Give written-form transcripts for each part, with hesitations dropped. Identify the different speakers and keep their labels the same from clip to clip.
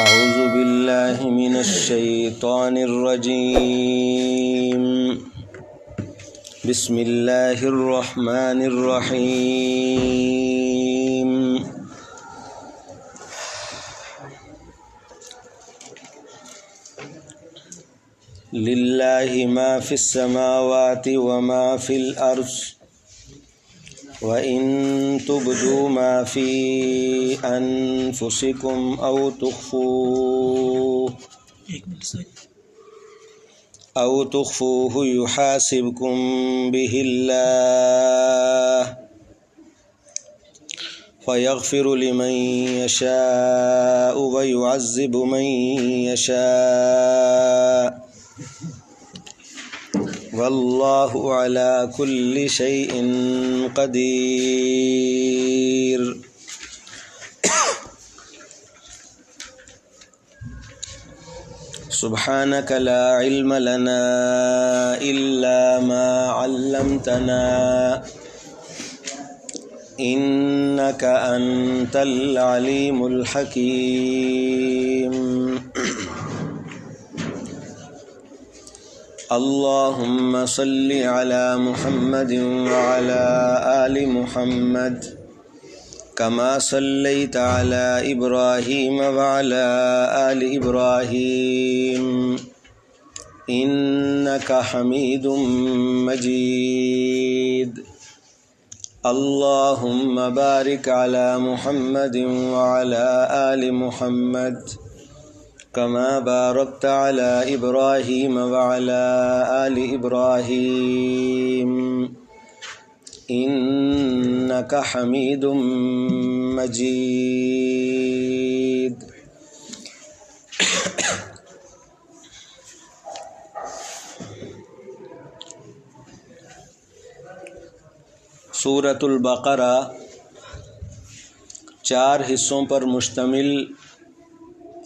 Speaker 1: اعوذ باللہ من الشیطان الرجیم بسم اللہ الرحمن الرحیم للہ ما فی السماوات وما فی الارض وَإِن تُبْدُوا مَا فِي أَنفُسِكُمْ أَوْ تُخْفُوهُ يُحَاسِبْكُم بِهِ اللَّهُ فَيَغْفِرُ لِمَن يَشَاءُ وَيُعَذِّبُ مَن يَشَاءُ واللہ علی کل شیء قدیر۔ سبحانک لا علم لنا الا ما علمتنا انک انت العلیم الحکیم۔ اللہم صل علی محمد وعلی آل محمد کما صلیت علی ابراہیم وعلی آل ابراہیم انک حمید مجید۔ اللہم بارک علی محمد وعلی آل محمد کما بارکت علی ابراہیم وعلی آل ابراہیم انک حمید مجید۔ سورۃ البقرہ 4 حصوں پر مشتمل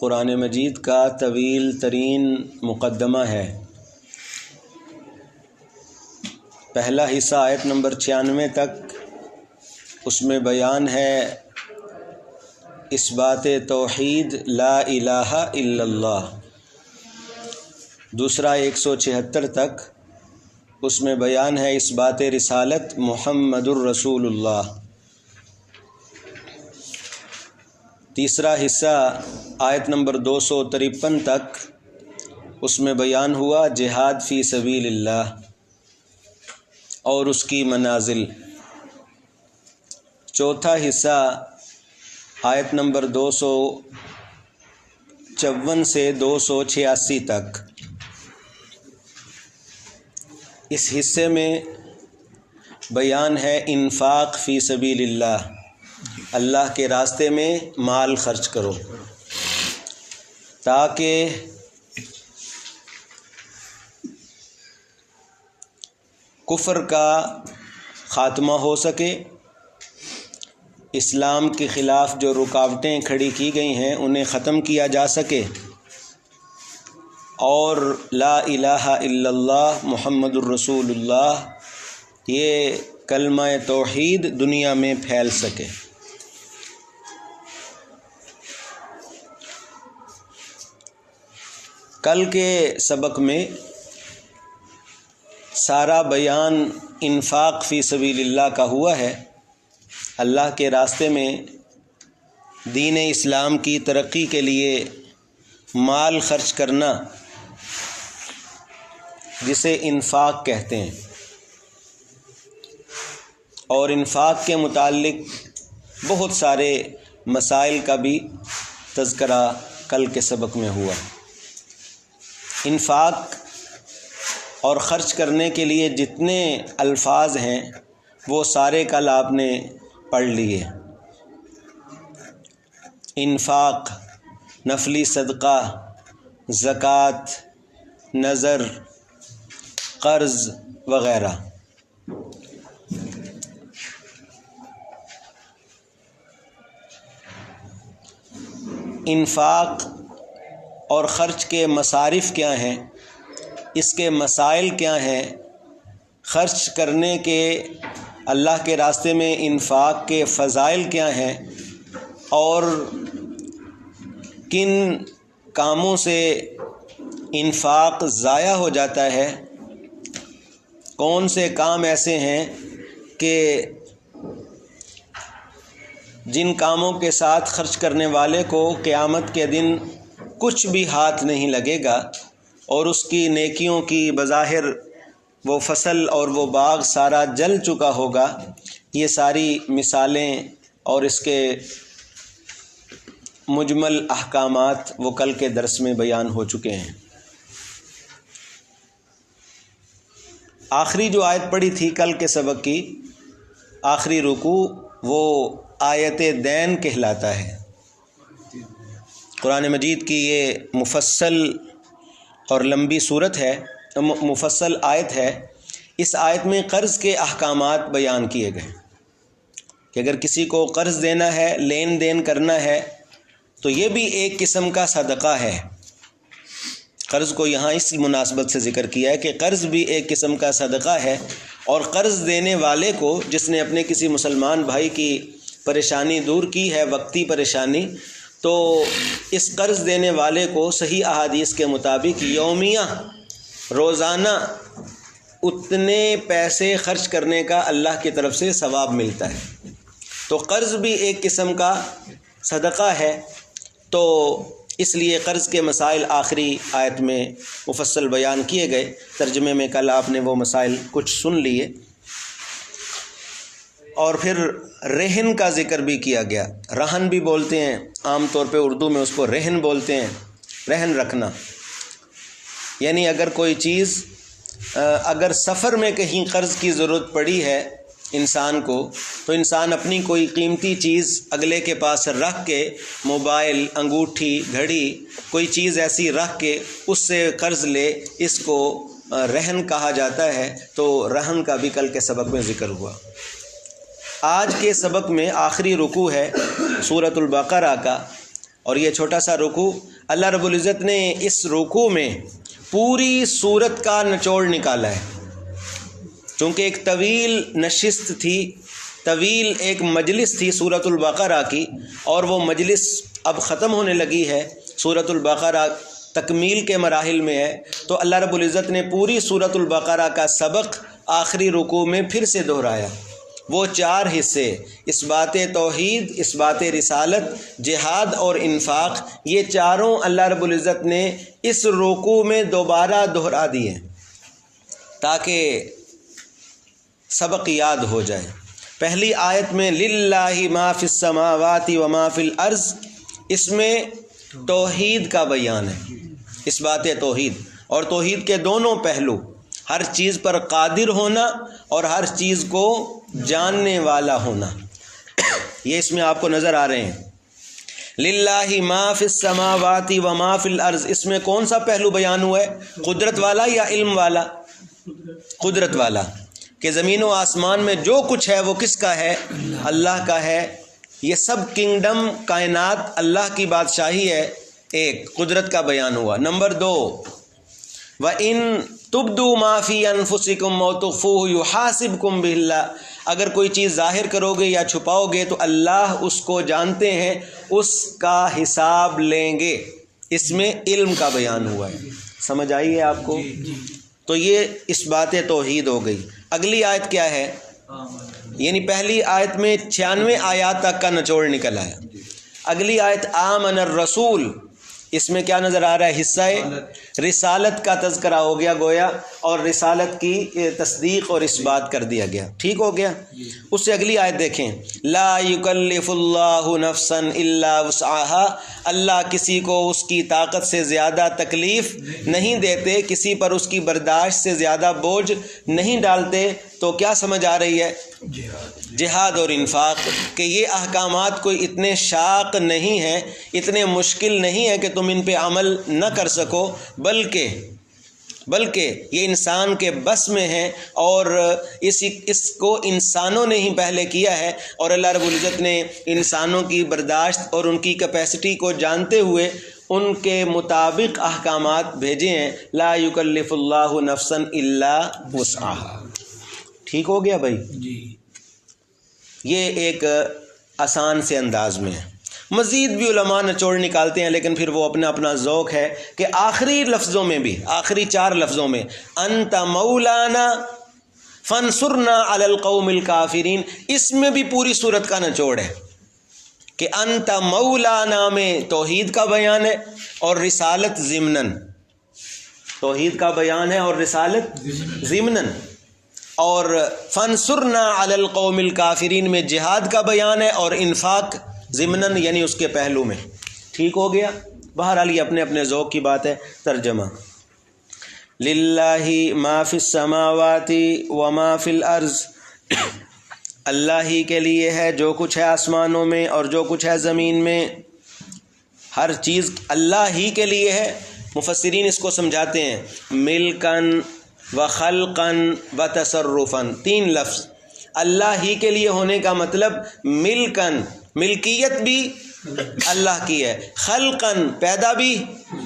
Speaker 1: قرآن مجید کا طویل ترین مقدمہ ہے۔ پہلا حصہ آیت نمبر 96 تک، اس میں بیان ہے اثبات توحید لا الہ الا اللہ۔ دوسرا 176 تک، اس میں بیان ہے اثبات رسالت محمد الرسول اللہ۔ تیسرا حصہ آیت نمبر 253 تک، اس میں بیان ہوا جہاد فی سبیل اللہ اور اس کی منازل۔ چوتھا حصہ آیت نمبر 254 سے 286 تک۔ اس حصے میں بیان ہے انفاق فی سبیل اللہ، اللہ کے راستے میں مال خرچ کرو تاکہ کفر کا خاتمہ ہو سکے، اسلام کے خلاف جو رکاوٹیں کھڑی کی گئی ہیں انہیں ختم کیا جا سکے، اور لا الہ الا اللہ محمد الرسول اللہ یہ کلمہ توحید دنیا میں پھیل سکے۔ کل کے سبق میں سارا بیان انفاق فی سبیل اللہ کا ہوا ہے، اللہ کے راستے میں دین اسلام کی ترقی کے لیے مال خرچ کرنا، جسے انفاق کہتے ہیں، اور انفاق کے متعلق بہت سارے مسائل کا بھی تذکرہ کل کے سبق میں ہوا۔ انفاق اور خرچ کرنے کے لیے جتنے الفاظ ہیں وہ سارے کل آپ نے پڑھ لیے۔ انفاق، نفلی صدقہ، زکوٰۃ، نذر، قرض وغیرہ۔ انفاق اور خرچ کے مصارف کیا ہیں، اس کے مسائل کیا ہیں، خرچ کرنے کے اللہ کے راستے میں انفاق کے فضائل کیا ہیں، اور کن کاموں سے انفاق ضائع ہو جاتا ہے، کون سے کام ایسے ہیں کہ جن کاموں کے ساتھ خرچ کرنے والے کو قیامت کے دن کچھ بھی ہاتھ نہیں لگے گا اور اس کی نیکیوں کی بظاہر وہ فصل اور وہ باغ سارا جل چکا ہوگا۔ یہ ساری مثالیں اور اس کے مجمل احکامات وہ کل کے درس میں بیان ہو چکے ہیں۔ آخری جو آیت پڑھی تھی کل کے سبق کی، آخری رکوع، وہ آیت دین کہلاتا ہے۔ قرآن مجید کی یہ مفصل اور لمبی صورت ہے، مفصل آیت ہے۔ اس آیت میں قرض کے احکامات بیان کیے گئے کہ اگر کسی کو قرض دینا ہے، لین دین کرنا ہے، تو یہ بھی ایک قسم کا صدقہ ہے۔ قرض کو یہاں اس مناسبت سے ذکر کیا ہے کہ قرض بھی ایک قسم کا صدقہ ہے، اور قرض دینے والے کو جس نے اپنے کسی مسلمان بھائی کی پریشانی دور کی ہے، وقتی پریشانی، تو اس قرض دینے والے کو صحیح احادیث کے مطابق یومیہ، روزانہ اتنے پیسے خرچ کرنے کا اللہ کی طرف سے ثواب ملتا ہے۔ تو قرض بھی ایک قسم کا صدقہ ہے، تو اس لیے قرض کے مسائل آخری آیت میں مفصل بیان کیے گئے۔ ترجمے میں کل آپ نے وہ مسائل کچھ سن لیے، اور پھر رہن کا ذکر بھی کیا گیا۔ رہن بھی بولتے ہیں، عام طور پہ اردو میں اس کو رہن بولتے ہیں، رہن رکھنا، یعنی اگر کوئی چیز، اگر سفر میں کہیں قرض کی ضرورت پڑی ہے انسان کو، تو انسان اپنی کوئی قیمتی چیز اگلے کے پاس رکھ کے، موبائل، انگوٹھی، گھڑی، کوئی چیز ایسی رکھ کے اس سے قرض لے، اس کو رہن کہا جاتا ہے۔ تو رہن کا بھی کل کے سبق میں ذکر ہوا۔ آج کے سبق میں آخری رکوع ہے سورۃ البقرہ کا، اور یہ چھوٹا سا رکوع، اللہ رب العزت نے اس رکوع میں پوری سورت کا نچوڑ نکالا ہے۔ چونکہ ایک طویل نشست تھی، طویل ایک مجلس تھی سورۃ البقرہ کی، اور وہ مجلس اب ختم ہونے لگی ہے، سورۃ البقرہ تکمیل کے مراحل میں ہے، تو اللہ رب العزت نے پوری سورۃ البقرہ کا سبق آخری رکوع میں پھر سے دہرایا۔ وہ 4 حصے، اثبات توحید، اثبات رسالت، جہاد اور انفاق، یہ چاروں اللہ رب العزت نے اس رکوع میں دوبارہ دہرا دیے تاکہ سبق یاد ہو جائے۔ پہلی آیت میں للہ ما فی السماوات و ما فی الارض، اس میں توحید کا بیان ہے، اثبات توحید، اور توحید کے دونوں پہلو، ہر چیز پر قادر ہونا اور ہر چیز کو جاننے والا ہونا، یہ اس میں آپ کو نظر آ رہے ہیں۔ للہ ما فی السماوات و ما فی الارض، اس میں کون سا پہلو بیان ہوا ہے؟ قدرت والا یا علم والا؟ قدرت والا، کہ زمین و آسمان میں جو کچھ ہے وہ کس کا ہے؟ اللہ کا ہے۔ یہ سب کنگڈم، کائنات اللہ کی بادشاہی ہے۔ ایک قدرت کا بیان ہوا۔ نمبر 2، وَإِن تُبْدُوا مَا فِي أَنفُسِكُمْ أَوْ تُخْفُوهُ يُحَاسِبْكُم بِهِ اللَّهُ، اگر کوئی چیز ظاہر کرو گے یا چھپاؤ گے تو اللہ اس کو جانتے ہیں، اس کا حساب لیں گے۔ اس میں علم کا بیان ہوا ہے۔ سمجھ آئی ہے آپ کو؟ تو یہ اثبات توحید ہو گئی۔ اگلی آیت کیا ہے؟ یعنی پہلی آیت میں 96 آیات تک کا نچوڑ نکل آیا۔ اگلی آیت آمن الرسول، اس میں کیا نظر آ رہا ہے؟ حصہ رسالت کا تذکرہ ہو گیا گویا، اور رسالت کی تصدیق اور اثبات کر دیا گیا۔ ٹھیک ہو گیا؟ اس سے اگلی آیت دیکھیں، لا یکلف اللہ نفسا الا وسعها، اللہ کسی کو اس کی طاقت سے زیادہ تکلیف نہیں دیتے، کسی پر اس کی برداشت سے زیادہ بوجھ نہیں ڈالتے۔ تو کیا سمجھ آ رہی ہے؟ جہاد اور انفاق، کہ یہ احکامات کوئی اتنے شاق نہیں ہیں، اتنے مشکل نہیں ہیں کہ تم ان پہ عمل نہ کر سکو، بلکہ یہ انسان کے بس میں ہیں، اور اس کو انسانوں نے ہی پہلے کیا ہے، اور اللہ رب العزت نے انسانوں کی برداشت اور ان کی کیپیسٹی کو جانتے ہوئے ان کے مطابق احکامات بھیجے ہیں۔ لا یکلف اللہ نفسا الا وسعها۔ ٹھیک ہو گیا بھائی؟ جی، یہ ایک آسان سے انداز میں ہے۔ مزید بھی علماء نچوڑ نکالتے ہیں، لیکن پھر وہ اپنا اپنا ذوق ہے کہ آخری لفظوں میں بھی، آخری 4 لفظوں میں انت مولانا فانصرنا علی القوم الکافرین، اس میں بھی پوری صورت کا نچوڑ ہے کہ انت مولانا میں توحید کا بیان ہے اور رسالت ضمناً، توحید کا بیان ہے اور رسالت ضمناً، اور فانصرنا علی القوم الکافرین میں جہاد کا بیان ہے اور انفاق ضمناً یعنی اس کے پہلو میں۔ ٹھیک ہو گیا؟ بہرحال یہ اپنے اپنے ذوق کی بات ہے۔ ترجمہ: للہ ما فی السماوات وما فی الارض، اللہ ہی کے لیے ہے جو کچھ ہے آسمانوں میں اور جو کچھ ہے زمین میں، ہر چیز اللہ ہی کے لیے ہے۔ مفسرین اس کو سمجھاتے ہیں ملکن و خلقن و تصرفن، 3 لفظ۔ اللہ ہی کے لیے ہونے کا مطلب ملکن، ملکیت بھی اللہ کی ہے، خلقن، پیدا بھی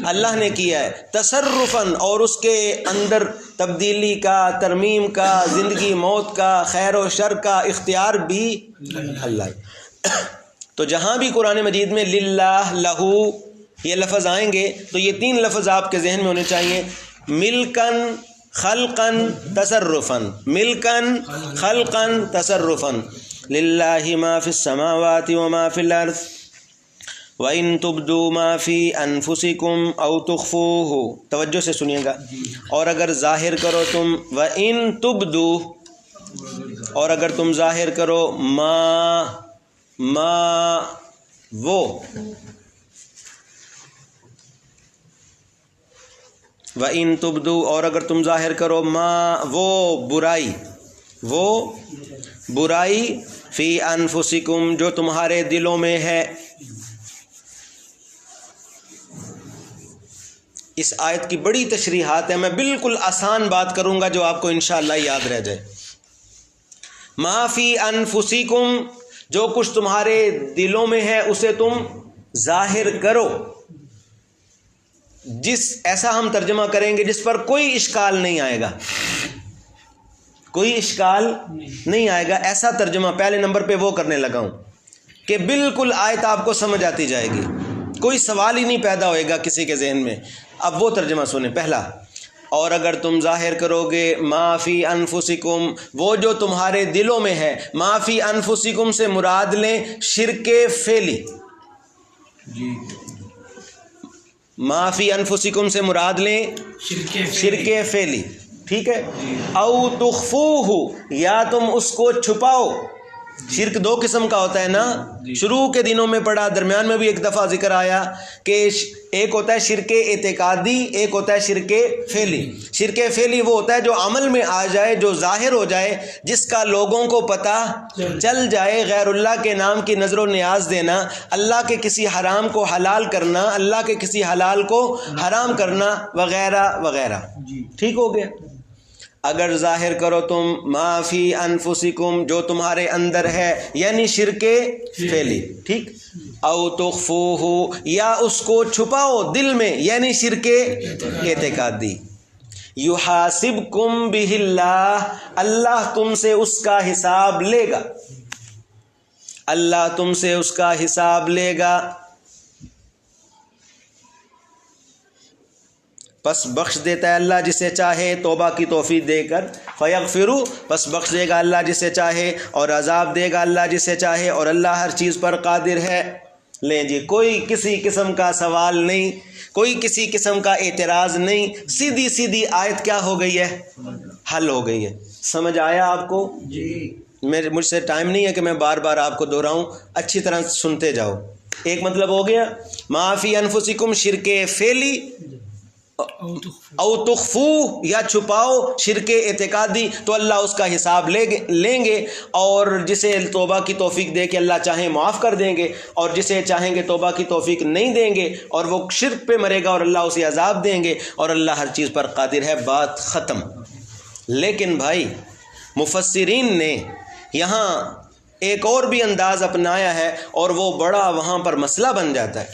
Speaker 1: اللہ نے کیا ہے، تصرفن، اور اس کے اندر تبدیلی کا، ترمیم کا، زندگی موت کا، خیر و شر کا اختیار بھی اللہ۔ تو جہاں بھی قرآن مجید میں للہ، لہو یہ لفظ آئیں گے تو یہ 3 لفظ آپ کے ذہن میں ہونے چاہیے، ملکن، خلقن، تصرفن، ملکن، خلقن، تصرفن۔ للہ ما فی السماوات وما فی الارض وَإِن تُبْدُوا مَا فِي أَنفُسِكُمْ أَوْ تُخْفُوهُ، توجہ سے سنیے گا، اور اگر ظاہر کرو تم، وَإِن تُبْدُوا، اور اگر تم ظاہر کرو، ما وہ، وَإِن تُبْدُوا، اور اگر تم ظاہر کرو، ما وہ برائی، وہ برائی، فی انفسکم جو تمہارے دلوں میں ہے۔ اس آیت کی بڑی تشریحات ہیں، میں بالکل آسان بات کروں گا جو آپ کو انشاءاللہ یاد رہ جائے۔ ما فی انفسکم، جو کچھ تمہارے دلوں میں ہے اسے تم ظاہر کرو، ایسا ہم ترجمہ کریں گے جس پر کوئی اشکال نہیں آئے گا، کوئی اشکال نہیں آئے گا، ایسا ترجمہ پہلے نمبر پہ وہ کرنے لگا ہوں کہ بالکل آیت آپ کو سمجھ آتی جائے گی، کوئی سوال ہی نہیں پیدا ہوئے گا کسی کے ذہن میں۔ اب وہ ترجمہ سنیں، پہلا، اور اگر تم ظاہر کرو گے، ما فی انفسکم، وہ جو تمہارے دلوں میں ہے، ما فی انفسکم سے مراد لیں شرک فعلی، ما فی انفسکم سے مراد لیں شرک فعلی، ٹھیک ہے، او تخفوہ، یا تم اس کو چھپاؤ۔ شرک 2 قسم کا ہوتا ہے نا، شروع کے دنوں میں پڑھا، درمیان میں بھی ایک دفعہ ذکر آیا کہ ایک ہوتا ہے شرک اعتقادی، ایک ہوتا ہے شرک فعلی۔ شرک فعلی وہ ہوتا ہے جو عمل میں آ جائے، جو ظاہر ہو جائے، جس کا لوگوں کو پتہ چل جائے، غیر اللہ کے نام کی نظر و نیاز دینا، اللہ کے کسی حرام کو حلال کرنا، اللہ کے کسی حلال کو حرام کرنا، وغیرہ وغیرہ۔ ٹھیک ہو گیا؟ اگر ظاہر کرو تم، ما فی انفسکم جو تمہارے اندر ہے، یعنی شرک فعلی، ٹھیک، او تخفوہ یا اس کو چھپاؤ دل میں، یعنی شرک اعتقادی، یحاسبکم بہ اللہ، اللہ تم سے اس کا حساب لے گا، اللہ تم سے اس کا حساب لے گا، پس بخش دیتا ہے اللہ جسے چاہے توبہ کی توفیق دے کر، فیغفرو، پس بخش دے گا اللہ جسے چاہے، اور عذاب دے گا اللہ جسے چاہے، اور اللہ ہر چیز پر قادر ہے۔ لیں جی، کوئی کسی قسم کا سوال نہیں، کوئی کسی قسم کا اعتراض نہیں، سیدھی سیدھی آیت کیا ہو گئی ہے؟ حل ہو گئی ہے۔ سمجھ آیا آپ کو؟ جی، مجھ سے ٹائم نہیں ہے کہ میں بار بار آپ کو دہراؤں، اچھی طرح سنتے جاؤ۔ ایک مطلب ہو گیا، ما فی انفسکم شرک فعلی، او تخفو یا چھپاؤ شرک اعتقادی، تو اللہ اس کا حساب لیں گے، اور جسے توبہ کی توفیق دے کے اللہ چاہیں معاف کر دیں گے، اور جسے چاہیں گے توبہ کی توفیق نہیں دیں گے اور وہ شرک پہ مرے گا اور اللہ اسے عذاب دیں گے، اور اللہ ہر چیز پر قادر ہے۔ بات ختم۔ لیکن بھائی مفسرین نے یہاں ایک اور بھی انداز اپنایا ہے، اور وہ بڑا وہاں پر مسئلہ بن جاتا ہے،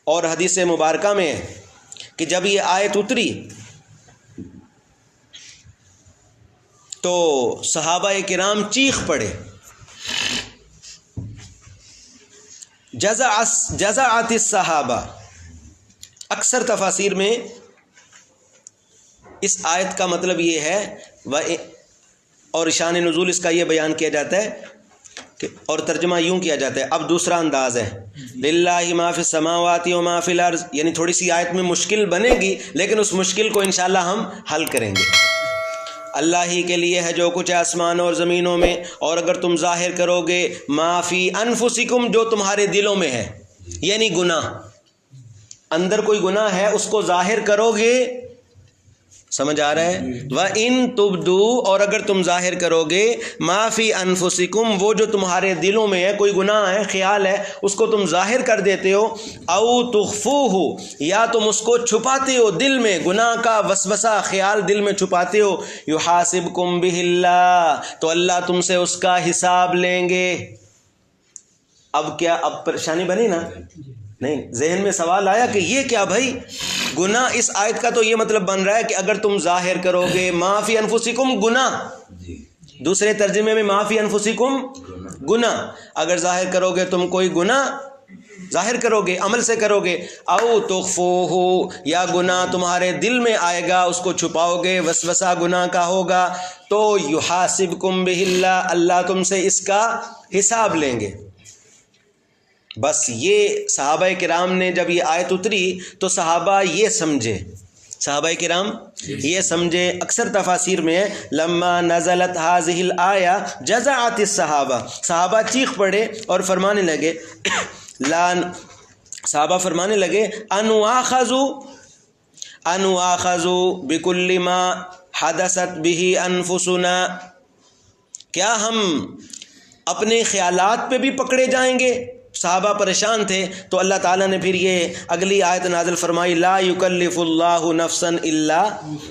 Speaker 1: اور حدیث مبارکہ میں ہے کہ جب یہ آیت اتری تو صحابہ کرام چیخ پڑے، جزعت الصحابہ، اکثر تفاسیر میں اس آیت کا مطلب یہ ہے اور شان نزول اس کا یہ بیان کیا جاتا ہے کہ اور ترجمہ یوں کیا جاتا ہے. اب دوسرا انداز ہے للہ ما فی السماوات و ما فی الارض، یعنی تھوڑی سی آیت میں مشکل بنے گی لیکن اس مشکل کو انشاءاللہ ہم حل کریں گے. اللہ ہی کے لیے ہے جو کچھ آسمان اور زمینوں میں، اور اگر تم ظاہر کرو گے ما فی انفسکم، جو تمہارے دلوں میں ہے، یعنی گناہ، اندر کوئی گناہ ہے اس کو ظاہر کرو گے، سمجھ آ رہا ہے؟ وَإِن تُبْدُوا، اور اگر تم ظاہر کرو گے مَا فِي أَنفُسِكُمْ، وہ جو تمہارے دلوں میں ہے، کوئی گناہ ہے، خیال ہے، اس کو تم ظاہر کر دیتے ہو، اَوْ تُخْفُوهُ، یا تم اس کو چھپاتے ہو دل میں، گناہ کا وسوسہ خیال دل میں چھپاتے ہو، يُحَاسِبْكُمْ بِهِ اللَّهُ، تو اللہ تم سے اس کا حساب لیں گے. اب کیا اب پریشانی بنی نا؟ نہیں، ذہن میں سوال آیا کہ یہ کیا بھائی گناہ، اس آیت کا تو یہ مطلب بن رہا ہے کہ اگر تم ظاہر کرو گے ما فی انفسکم گناہ، دوسرے ترجمے میں ما فی انفسکم گناہ، اگر ظاہر کرو گے تم کوئی گناہ ظاہر کرو گے، عمل سے کرو گے، او تخفوہ، یا گناہ تمہارے دل میں آئے گا، اس کو چھپاؤ گے، وسوسہ گناہ کا ہوگا، تو یحاسبکم بہ اللہ، اللہ تم سے اس کا حساب لیں گے. بس یہ صحابہ کرام نے جب یہ آیت اتری تو صحابہ یہ سمجھے، صحابہ کرام یہ سمجھے، اکثر تفاسیر میں ہے لما نزلت هذه الآیہ جزعت الصحابہ، صحابہ چیخ پڑے اور فرمانے لگے صحابہ فرمانے لگے انواخذوا بكل ما حدثت به انفسنا، کیا ہم اپنے خیالات پہ بھی پکڑے جائیں گے؟ صحابہ پریشان تھے، تو اللہ تعالیٰ نے پھر یہ اگلی آیت نازل فرمائی لا یکلف اللہ نفسا الا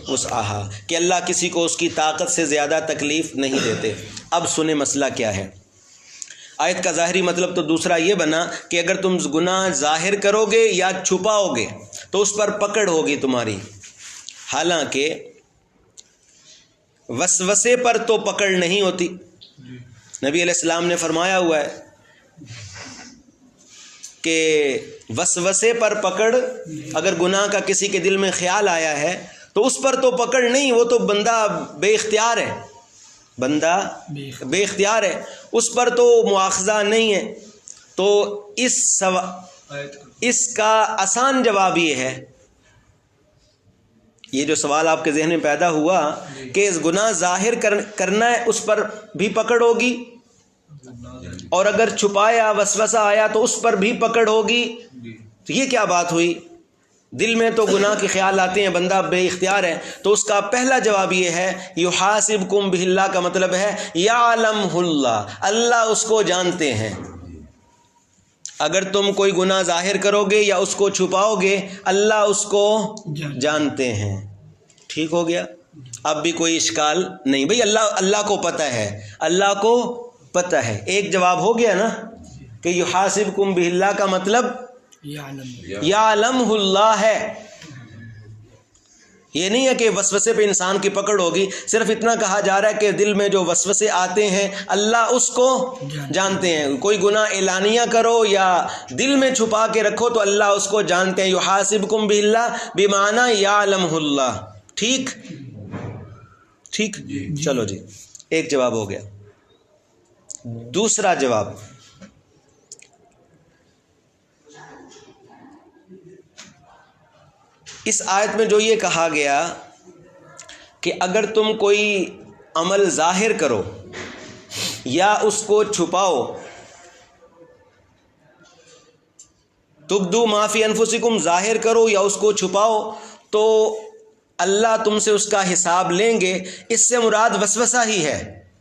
Speaker 1: وسعها، کہ اللہ کسی کو اس کی طاقت سے زیادہ تکلیف نہیں دیتے. اب سنیں مسئلہ کیا ہے. آیت کا ظاہری مطلب تو دوسرا یہ بنا کہ اگر تم گناہ ظاہر کرو گے یا چھپاؤ گے تو اس پر پکڑ ہوگی تمہاری، حالانکہ وسوسے پر تو پکڑ نہیں ہوتی. نبی علیہ السلام نے فرمایا ہوا ہے کہ وسوسے پر پکڑ، اگر گناہ کا کسی کے دل میں خیال آیا ہے تو اس پر تو پکڑ نہیں، وہ تو بندہ بے اختیار ہے، بندہ بے اختیار ہے، اس پر تو مواخذہ نہیں ہے. تو اس کا آسان جواب یہ ہے، یہ جو سوال آپ کے ذہن میں پیدا ہوا کہ اس گناہ ظاہر کرنا ہے اس پر بھی پکڑ ہوگی، اور اگر چھپایا وسوسہ آیا تو اس پر بھی پکڑ ہوگی، تو یہ کیا بات ہوئی؟ دل میں تو گناہ کے خیال آتے ہیں، بندہ بے اختیار ہے. تو اس کا پہلا جواب یہ ہے یحاسبکم بہ اللہ کا مطلب ہے یعلمہ اللہ، اللہ اس کو جانتے ہیں. اگر تم کوئی گناہ ظاہر کرو گے یا اس کو چھپاؤ گے اللہ اس کو جانتے ہیں. ٹھیک ہو گیا؟ اب بھی کوئی اشکال نہیں بھئی، اللہ کو پتہ ہے، اللہ کو پتہ ہے. ایک جواب ہو گیا نا کہ یحاسبکم بہ اللہ کا مطلب یعلمہ اللہ ہے. یہ نہیں ہے کہ وسوسے پہ انسان کی پکڑ ہوگی، صرف اتنا کہا جا رہا ہے کہ دل میں جو وسوسے آتے ہیں اللہ اس کو جانتے ہیں. کوئی گناہ اعلانیہ کرو یا دل میں چھپا کے رکھو تو اللہ اس کو جانتے ہیں. یحاسبکم بہ اللہ بمعنی یعلمہ اللہ. ٹھیک ٹھیک، چلو جی، ایک جواب ہو گیا. دوسرا جواب، اس آیت میں جو یہ کہا گیا کہ اگر تم کوئی عمل ظاہر کرو یا اس کو چھپاؤ، تبدو ما فی انفسکم، ظاہر کرو یا اس کو چھپاؤ تو اللہ تم سے اس کا حساب لیں گے. اس سے مراد وسوسہ ہی ہے،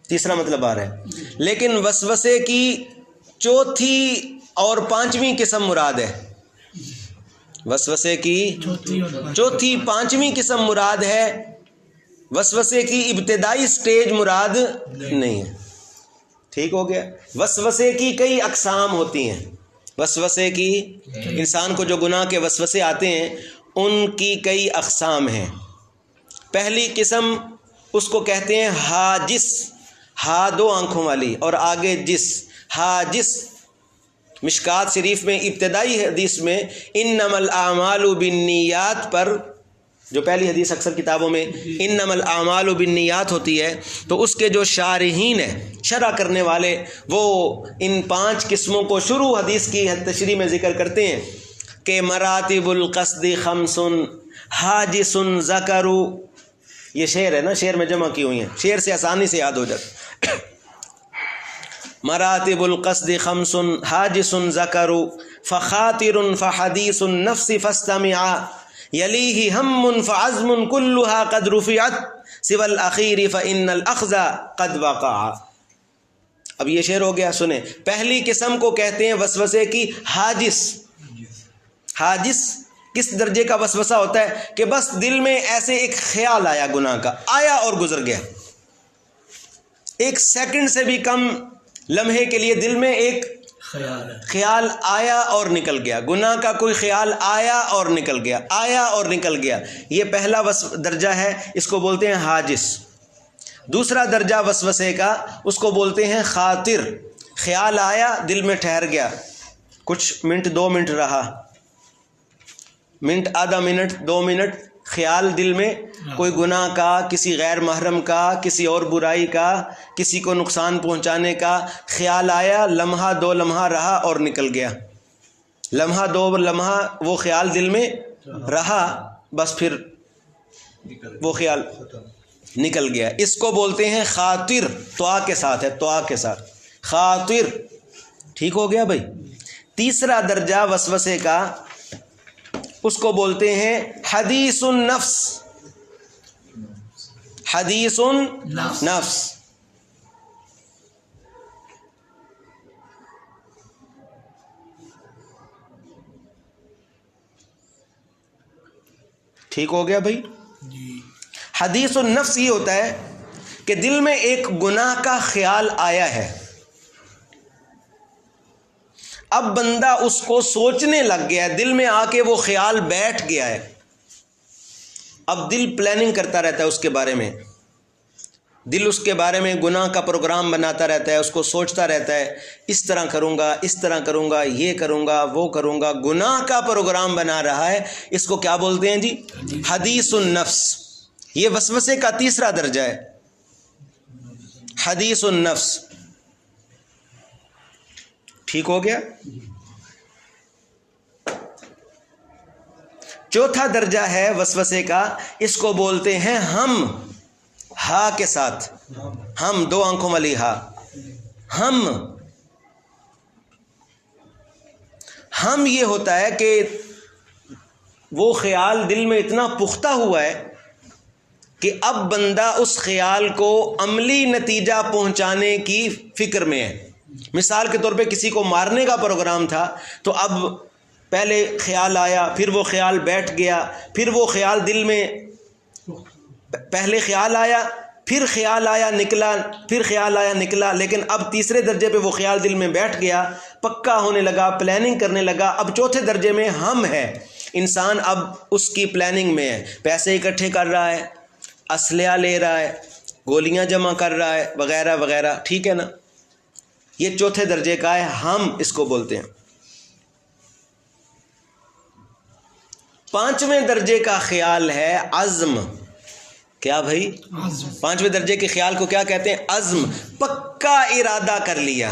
Speaker 1: تیسرا مطلب آ رہا ہے. لیکن وسوسے کی چوتھی اور پانچویں قسم مراد ہے، وسوسے کی چوتھی پانچویں قسم مراد ہے، وسوسے کی ابتدائی سٹیج مراد نہیں ہے. ٹھیک ہو گیا؟ وسوسے کی کئی اقسام ہوتی ہیں، وسوسے کی، انسان کو جو گناہ کے وسوسے آتے ہیں ان کی کئی اقسام ہیں. پہلی قسم اس کو کہتے ہیں حاجس، ہا دو آنکھوں والی اور آگے جس، حاجس. مشکات شریف میں ابتدائی حدیث میں انما الاعمال بالنیات پر، جو پہلی حدیث اکثر کتابوں میں انما الاعمال بالنیات ہوتی ہے، تو اس کے جو شارحین ہیں، شرح کرنے والے، وہ ان 5 قسموں کو شروع حدیث کی تشریح میں ذکر کرتے ہیں کہ مراتب القصد خمس حاجس ذکر، یہ شعر ہے نا، شعر میں جمع کی ہوئی ہیں، شعر سے آسانی سے یاد ہو جاتا۔ مراتب القصد خمس حاجس ذکر فخاطر فحدیث النفس فاستمع یلیہ ہم فعزم کلها قد رفعت سوى الاخیر فان الاخذ قد وقع۔ اب یہ شعر ہو گیا، سنیں۔ پہلی قسم کو کہتے ہیں وسوسے کی حاجس۔ حاجس کس درجے کا وسوسہ ہوتا ہے کہ بس دل میں ایسے ایک خیال آیا گناہ کا، آیا اور گزر گیا، ایک سیکنڈ سے بھی کم لمحے کے لیے دل میں ایک خیال آیا اور نکل گیا، گناہ کا کوئی خیال آیا اور نکل گیا، آیا اور نکل گیا، یہ پہلا درجہ ہے، اس کو بولتے ہیں حاجس۔ دوسرا درجہ وسوسے کا، اس کو بولتے ہیں خاطر۔ خیال آیا، دل میں ٹھہر گیا، کچھ منٹ 2 منٹ رہا، منٹ، آدھا منٹ، 2 منٹ، خیال دل میں کوئی گناہ کا، کسی غیر محرم کا، کسی اور برائی کا، کسی کو نقصان پہنچانے کا خیال آیا، لمحہ 2 لمحہ رہا اور نکل گیا، لمحہ 2 لمحہ وہ خیال دل میں رہا، بس پھر وہ خیال نکل گیا، اس کو بولتے ہیں خاطر۔ توا کے ساتھ ہے، توا کے ساتھ، خاطر۔ ٹھیک ہو گیا بھائی؟ تیسرا درجہ وسوسے کا، اس کو بولتے ہیں حدیث النفس۔ حدیث النفس، ٹھیک ہو گیا بھائی؟ حدیث النفس یہ ہوتا ہے کہ دل میں ایک گناہ کا خیال آیا ہے، اب بندہ اس کو سوچنے لگ گیا ہے، دل میں آ کے وہ خیال بیٹھ گیا ہے، اب دل پلاننگ کرتا رہتا ہے اس کے بارے میں، دل اس کے بارے میں گناہ کا پروگرام بناتا رہتا ہے، اس کو سوچتا رہتا ہے، اس طرح کروں گا، اس طرح کروں گا، یہ کروں گا، وہ کروں گا، گناہ کا پروگرام بنا رہا ہے، اس کو کیا بولتے ہیں جی؟ حدیث النفس۔ یہ وسوسے کا تیسرا درجہ ہے، حدیث النفس۔ ٹھیک ہو گیا؟ چوتھا درجہ ہے وسوسے کا، اس کو بولتے ہیں ہم، ہا کے ساتھ، ہم، 2 آنکھوں والی ہا، ہم یہ ہوتا ہے کہ وہ خیال دل میں اتنا پختہ ہوا ہے کہ اب بندہ اس خیال کو عملی نتیجہ پہنچانے کی فکر میں ہے۔ مثال کے طور پہ کسی کو مارنے کا پروگرام تھا، تو اب پہلے خیال آیا، پھر وہ خیال بیٹھ گیا، پھر وہ خیال دل میں، پہلے خیال آیا، پھر خیال آیا نکلا، پھر خیال آیا نکلا، لیکن اب تیسرے درجے پہ وہ خیال دل میں بیٹھ گیا، پکا ہونے لگا، پلاننگ کرنے لگا۔ اب چوتھے درجے میں ہم ہے، انسان اب اس کی پلاننگ میں ہے، پیسے اکٹھے کر رہا ہے، اسلحہ لے رہا ہے، گولیاں جمع کر رہا ہے، وغیرہ وغیرہ، ٹھیک ہے نا؟ یہ چوتھے درجے کا ہے، ہم اس کو بولتے ہیں۔ 5ویں درجے کا خیال ہے عزم۔ کیا بھائی؟ 5ویں درجے کے خیال کو کیا کہتے ہیں؟ عزم، پکا ارادہ کر لیا،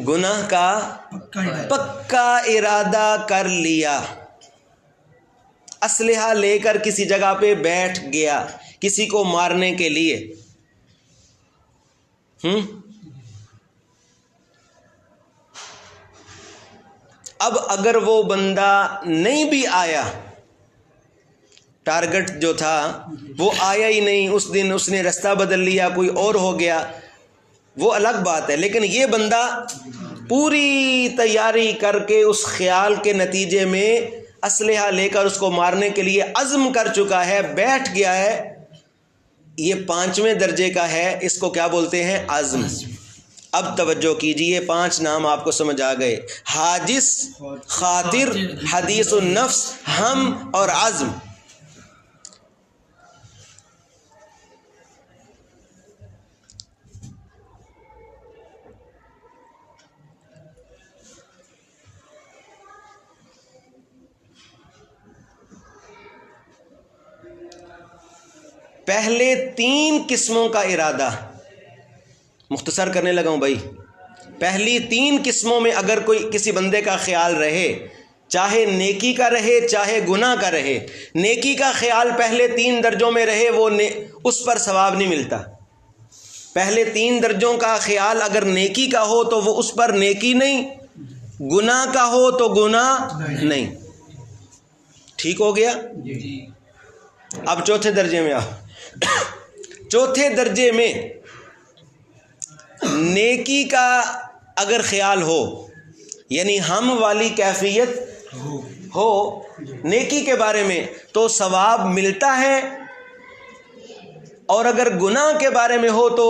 Speaker 1: گناہ کا پکا ارادہ کر لیا، اسلحہ لے کر کسی جگہ پہ بیٹھ گیا کسی کو مارنے کے لیے۔ اب اگر وہ بندہ نہیں بھی آیا، ٹارگٹ جو تھا وہ آیا ہی نہیں، اس دن اس نے رستہ بدل لیا، کوئی اور ہو گیا، وہ الگ بات ہے، لیکن یہ بندہ پوری تیاری کر کے اس خیال کے نتیجے میں اسلحہ لے کر اس کو مارنے کے لیے عزم کر چکا ہے، بیٹھ گیا ہے، یہ 5ویں درجے کا ہے، اس کو کیا بولتے ہیں؟ عزم۔ اب توجہ کیجئے، 5 نام آپ کو سمجھ آ گئے، حاجس، خاطر، حدیث النفس، ہم اور عزم۔ پہلے 3 قسموں کا ارادہ، مختصر کرنے لگا ہوں بھائی، پہلی 3 قسموں میں اگر کوئی کسی بندے کا خیال رہے، چاہے نیکی کا رہے چاہے گناہ کا رہے، نیکی کا خیال پہلے 3 درجوں میں رہے وہ اس پر ثواب نہیں ملتا۔ پہلے 3 درجوں کا خیال اگر نیکی کا ہو تو وہ اس پر نیکی نہیں، گناہ کا ہو تو گناہ نہیں۔ ٹھیک ہو گیا؟ اب چوتھے درجے میں آؤ۔ چوتھے درجے میں نیکی کا اگر خیال ہو، یعنی ہم والی کیفیت ہو نیکی کے بارے میں تو ثواب ملتا ہے، اور اگر گناہ کے بارے میں ہو تو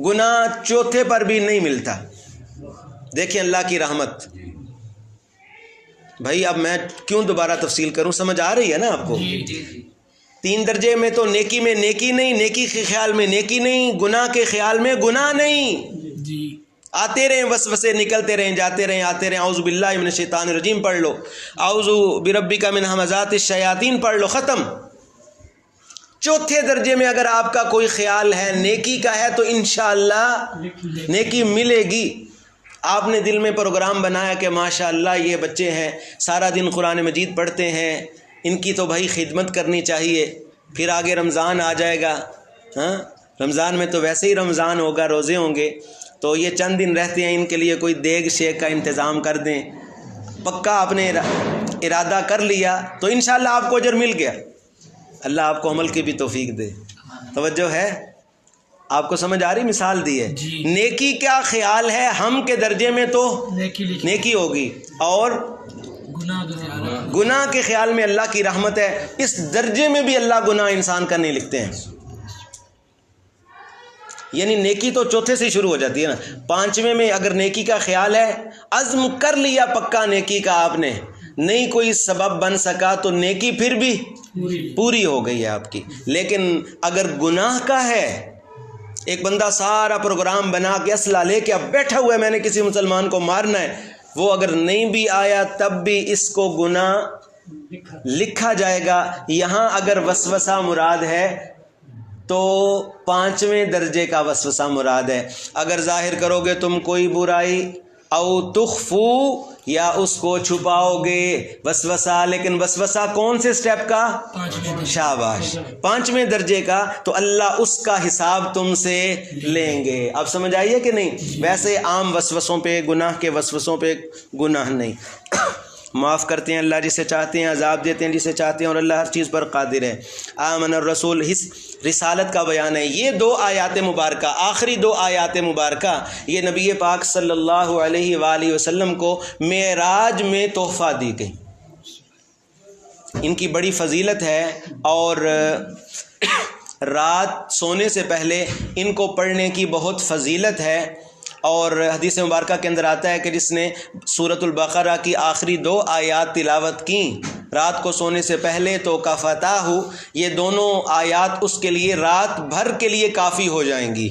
Speaker 1: گناہ چوتھے پر بھی نہیں ملتا۔ دیکھیں اللہ کی رحمت۔ بھائی اب میں کیوں دوبارہ تفصیل کروں، سمجھ آ رہی ہے نا آپ کو؟ 3 درجے میں تو نیکی میں نیکی نہیں، نیکی کے خیال میں نیکی نہیں، گناہ کے خیال میں گناہ نہیں۔ آتے رہیں وسوسے، نکلتے رہیں، جاتے رہیں، آتے رہیں۔ اعوذ باللہ من الشیطان الرجیم پڑھ لو، اعوذ بربک من ہمزات الشیاطین پڑھ لو، ختم۔ چوتھے درجے میں اگر آپ کا کوئی خیال ہے نیکی کا ہے تو انشاءاللہ نیکی ملے گی۔ آپ نے دل میں پروگرام بنایا کہ ماشاءاللہ یہ بچے ہیں سارا دن قرآن مجید پڑھتے ہیں، ان کی تو بھائی خدمت کرنی چاہیے، پھر آگے رمضان آ جائے گا، ہاں رمضان میں تو ویسے ہی رمضان ہوگا، روزے ہوں گے، تو یہ چند دن رہتے ہیں، ان کے لیے کوئی دیگ شیک کا انتظام کر دیں۔ پکا آپ نے ارادہ کر لیا تو انشاءاللہ آپ کو اجر مل گیا۔ اللہ آپ کو عمل کی بھی توفیق دے۔ توجہ ہے؟ آپ کو سمجھ آ رہی؟ مثال دی ہے۔ نیکی کا خیال ہے ہم کے درجے میں تو نیکی ہوگی، اور گناہ کے خیال میں اللہ کی رحمت ہے، اس درجے میں بھی اللہ گناہ انسان کا نہیں لکھتے ہیں۔ یعنی نیکی تو چوتھے سے شروع ہو جاتی ہے نا۔ 5ویں میں اگر نیکی کا خیال ہے، عزم کر لیا پکا نیکی کا آپ نے، نہیں کوئی سبب بن سکا تو نیکی پھر بھی پوری ہو گئی ہے آپ کی۔ لیکن اگر گناہ کا ہے، ایک بندہ سارا پروگرام بنا کے اسلحہ لے کے اب بیٹھا ہوا ہے میں نے کسی مسلمان کو مارنا ہے، وہ اگر نہیں بھی آیا تب بھی اس کو گناہ لکھا جائے گا۔ یہاں اگر وسوسہ مراد ہے تو 5ویں درجے کا وسوسہ مراد ہے۔ اگر ظاہر کرو گے تم کوئی برائی، او تخفو، یا اس کو چھپاؤ گے، وسوسہ، لیکن وسوسہ کون سے سٹیپ کا؟ شاباش، 5ویں درجے کا، تو اللہ اس کا حساب تم سے لیں گے۔ اب سمجھ آئیے کہ نہیں؟ ویسے عام وسوسوں پہ، گناہ کے وسوسوں پہ گناہ نہیں۔ معاف کرتے ہیں اللہ جسے چاہتے ہیں، عذاب دیتے ہیں جسے چاہتے ہیں، اور اللہ ہر چیز پر قادر ہے۔ آمن الرسول، رسالت کا بیان ہے۔ یہ 2 آیات مبارکہ، آخری 2 آیات مبارکہ، یہ نبی پاک صلی اللہ علیہ وآلہ وسلم کو معراج میں تحفہ دی گئی۔ ان کی بڑی فضیلت ہے، اور رات سونے سے پہلے ان کو پڑھنے کی بہت فضیلت ہے۔ اور حدیث مبارکہ کے اندر آتا ہے کہ جس نے سورۃ البقرہ کی آخری 2 آیات تلاوت کی رات کو سونے سے پہلے تو کفتاہ، یہ دونوں آیات اس کے لیے رات بھر کے لیے کافی ہو جائیں گی۔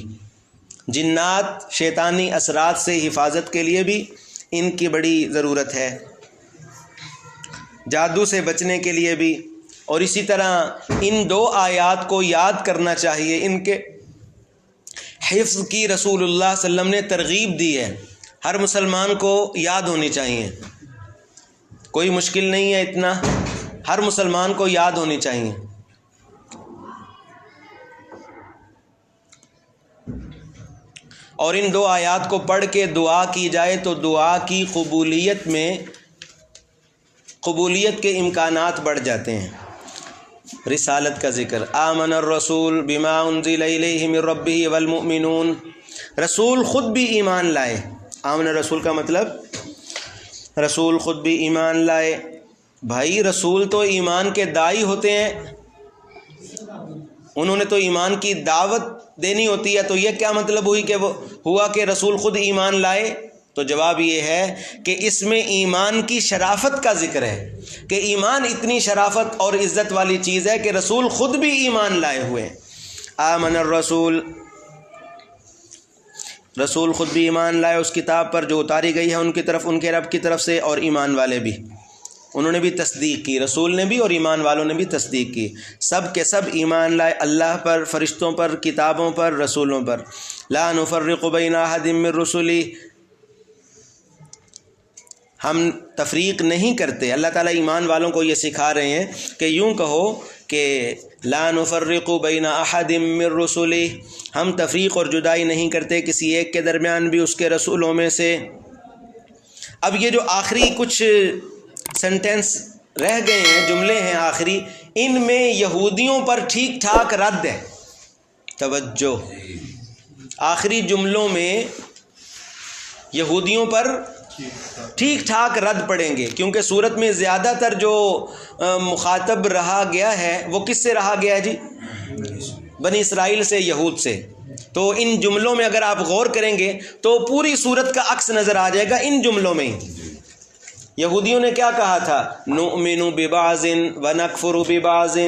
Speaker 1: جنات، شیطانی اثرات سے حفاظت کے لیے بھی ان کی بڑی ضرورت ہے، جادو سے بچنے کے لیے بھی، اور اسی طرح ان 2 آیات کو یاد کرنا چاہیے۔ ان کے حفظ کی رسول اللہ صلی اللہ علیہ وسلم نے ترغیب دی ہے، ہر مسلمان کو یاد ہونی چاہیے، کوئی مشکل نہیں ہے اتنا، ہر مسلمان کو یاد ہونی چاہیے۔ اور ان 2 آیات کو پڑھ کے دعا کی جائے تو دعا کی قبولیت میں قبولیت کے امکانات بڑھ جاتے ہیں۔ رسالت کا ذکر، آمن الرسول بما انزل الیہ من ربہ والمؤمنون، رسول خود بھی ایمان لائے۔ آمن الرسول کا مطلب رسول خود بھی ایمان لائے۔ بھائی رسول تو ایمان کے داعی ہوتے ہیں، انہوں نے تو ایمان کی دعوت دینی ہوتی ہے، تو یہ کیا مطلب ہوئی کہ وہ ہوا کہ رسول خود ایمان لائے؟ تو جواب یہ ہے کہ اس میں ایمان کی شرافت کا ذکر ہے، کہ ایمان اتنی شرافت اور عزت والی چیز ہے کہ رسول خود بھی ایمان لائے ہوئے۔ آمن الرسول، رسول خود بھی ایمان لائے اس کتاب پر جو اتاری گئی ہے ان کی طرف، ان کے رب کی طرف سے، اور ایمان والے بھی۔ انہوں نے بھی تصدیق کی، رسول نے بھی اور ایمان والوں نے بھی تصدیق کی، سب کے سب ایمان لائے اللہ پر، فرشتوں پر، کتابوں پر، رسولوں پر۔ لا نفرق بین احد من رسلی، ہم تفریق نہیں کرتے۔ اللہ تعالیٰ ایمان والوں کو یہ سکھا رہے ہیں کہ یوں کہو کہ لا نفرق بین احد من رسلی، ہم تفریق اور جدائی نہیں کرتے کسی ایک کے درمیان بھی اس کے رسولوں میں سے۔ اب یہ جو آخری کچھ سینٹنس رہ گئے ہیں، جملے ہیں آخری، ان میں یہودیوں پر ٹھیک ٹھاک رد ہے۔ توجہ، آخری جملوں میں یہودیوں پر ٹھیک ٹھاک رد پڑیں گے، کیونکہ صورت میں زیادہ تر جو مخاطب رہا گیا ہے وہ کس سے رہا گیا ہے جی؟ بنی اسرائیل سے، یہود سے۔ تو ان جملوں میں اگر آپ غور کریں گے تو پوری صورت کا عکس نظر آ جائے گا ان جملوں میں ہی۔ یہودیوں نے کیا کہا تھا؟ نؤمن ببعض ونکفر ببعض،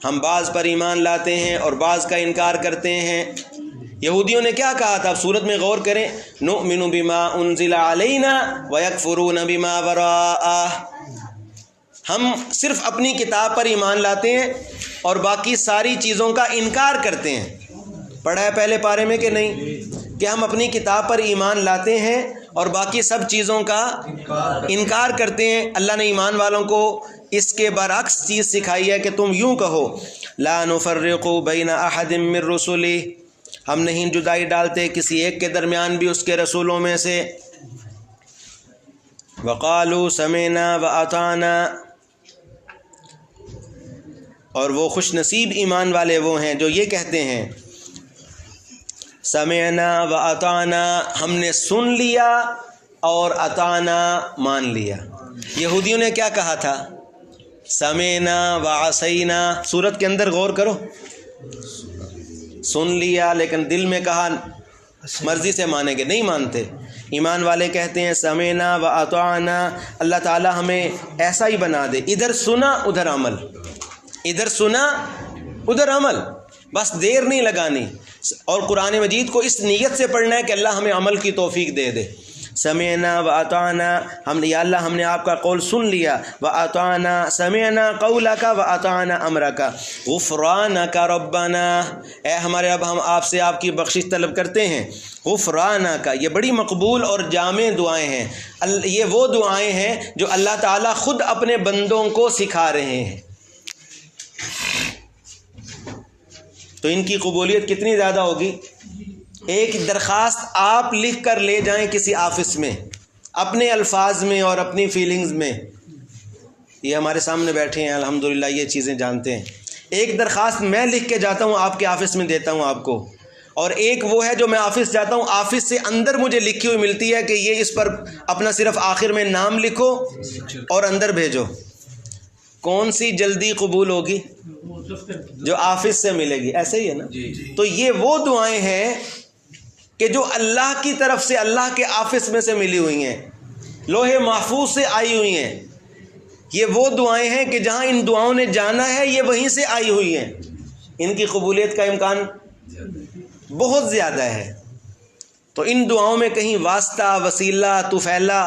Speaker 1: ہم بعض پر ایمان لاتے ہیں اور بعض کا انکار کرتے ہیں۔ یہودیوں نے کیا کہا تھا؟ اب صورت میں غور کریں، نؤمن بما انزل علینا ویکفرون بما وراءہ، ہم صرف اپنی کتاب پر ایمان لاتے ہیں اور باقی ساری چیزوں کا انکار کرتے ہیں۔ پڑھا ہے پہلے پارے میں کہ نہیں کہ ہم اپنی کتاب پر ایمان لاتے ہیں اور باقی سب چیزوں کا انکار کرتے ہیں۔ اللہ نے ایمان والوں کو اس کے برعکس چیز سکھائی ہے کہ تم یوں کہو، لا نفرق بین احد من رسلی، ہم نہیں جدائی ڈالتے کسی ایک کے درمیان بھی اس کے رسولوں میں سے۔ وقالوا سمعنا واطعنا، اور وہ خوش نصیب ایمان والے وہ ہیں جو یہ کہتے ہیں سمعنا واطعنا، ہم نے سن لیا اور اطعنا مان لیا۔ یہودیوں نے کیا کہا تھا؟ سمعنا وعصینا، سورت کے اندر غور کرو، سن لیا لیکن دل میں کہا مرضی سے مانیں گے، نہیں مانتے۔ ایمان والے کہتے ہیں سمعنا واطعنا، اللہ تعالی ہمیں ایسا ہی بنا دے، ادھر سنا ادھر عمل، ادھر سنا ادھر عمل، بس دیر نہیں لگانی۔ اور قرآن مجید کو اس نیت سے پڑھنا ہے کہ اللہ ہمیں عمل کی توفیق دے دے۔ سمعنا واطعنا، ہم نے یا اللہ ہم نے آپ کا قول سن لیا، واطعنا سمعنا قولک واطعنا امرک غفرانک ربنا، اے ہمارے رب ہم آپ سے آپ کی بخشش طلب کرتے ہیں۔ غفرانک، یہ بڑی مقبول اور جامع دعائیں ہیں، یہ وہ دعائیں ہیں جو اللہ تعالیٰ خود اپنے بندوں کو سکھا رہے ہیں۔ تو ان کی قبولیت کتنی زیادہ ہوگی؟ ایک درخواست آپ لکھ کر لے جائیں کسی آفس میں اپنے الفاظ میں اور اپنی فیلنگز میں، یہ ہمارے سامنے بیٹھے ہیں الحمدللہ یہ چیزیں جانتے ہیں۔ ایک درخواست میں لکھ کے جاتا ہوں آپ کے آفس میں دیتا ہوں آپ کو، اور ایک وہ ہے جو میں آفس جاتا ہوں آفس سے اندر مجھے لکھی ہوئی ملتی ہے کہ یہ اس پر اپنا صرف آخر میں نام لکھو اور اندر بھیجو۔ کون سی جلدی قبول ہوگی؟ جو آفس سے ملے گی، ایسے ہی ہے نا؟ تو یہ وہ دعائیں ہیں کہ جو اللہ کی طرف سے اللہ کے آفس میں سے ملی ہوئی ہیں، لوح محفوظ سے آئی ہوئی ہیں۔ یہ وہ دعائیں ہیں کہ جہاں ان دعاؤں نے جانا ہے یہ وہیں سے آئی ہوئی ہیں، ان کی قبولیت کا امکان بہت زیادہ ہے۔ تو ان دعاؤں میں کہیں واسطہ، وسیلہ، طفیلہ